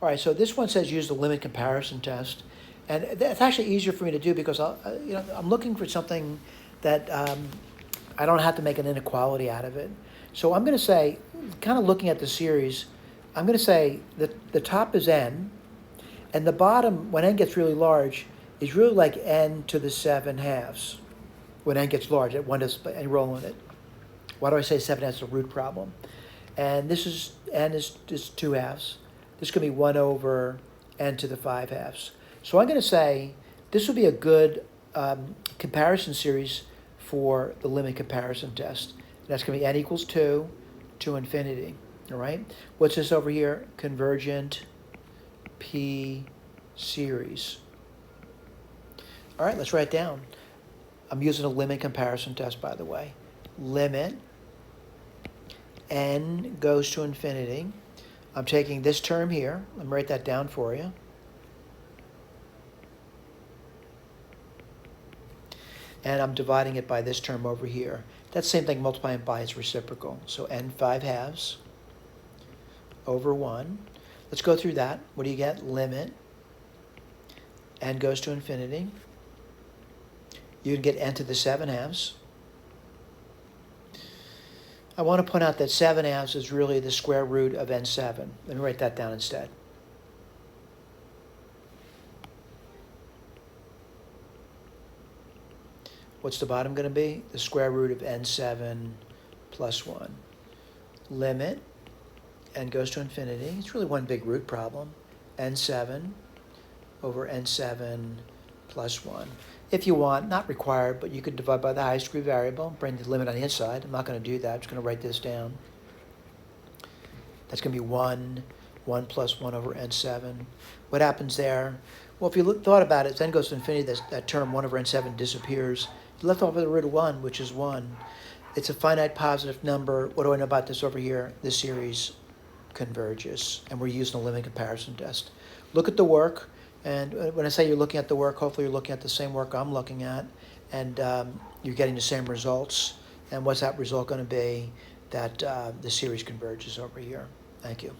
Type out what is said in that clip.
All right, so this one says use the limit comparison test. And that's actually easier for me to do because I'm looking for something that I don't have to make an inequality out of it. So I'm going to say, kind of looking at the series, I'm going to say that the top is n, and the bottom, when n gets really large, is really like n to the 7/2. When n gets large, at one is and roll in it. Why do I say 7/2 is a root problem? And this is n is 2/2. This could be 1 over n to the 5/2. So I'm going to say this would be a good comparison series for the limit comparison test. And that's going to be n equals 2 to infinity. All right? What's this over here? Convergent P series. All right, let's write it down. I'm using a limit comparison test, by the way. Limit n goes to infinity. I'm taking this term here. Let me write that down for you. And I'm dividing it by this term over here. That's the same thing, multiplying by its reciprocal. So n 5/2 over 1. Let's go through that. What do you get? Limit n goes to infinity. You can get n to the 7/2. I want to point out that 7/2 is really the square root of n7. Let me write that down instead. What's the bottom going to be? The square root of n7 plus 1. Limit n goes to infinity. It's really one big root problem. n7 over n7 plus 1. If you want, not required, but you could divide by the highest degree variable, bring the limit on the inside. I'm not going to do that. I'm just going to write this down. That's going to be 1 plus 1 over n7. What happens there? Well, if you thought about it, if n goes to infinity, that term 1 over n7 disappears. You left over the root of 1, which is 1. It's a finite positive number. What do I know about this over here? This series converges, and we're using a limit comparison test. Look at the work. And when I say you're looking at the work, hopefully you're looking at the same work I'm looking at, and you're getting the same results. And what's that result going to be? That the series converges over here. Thank you.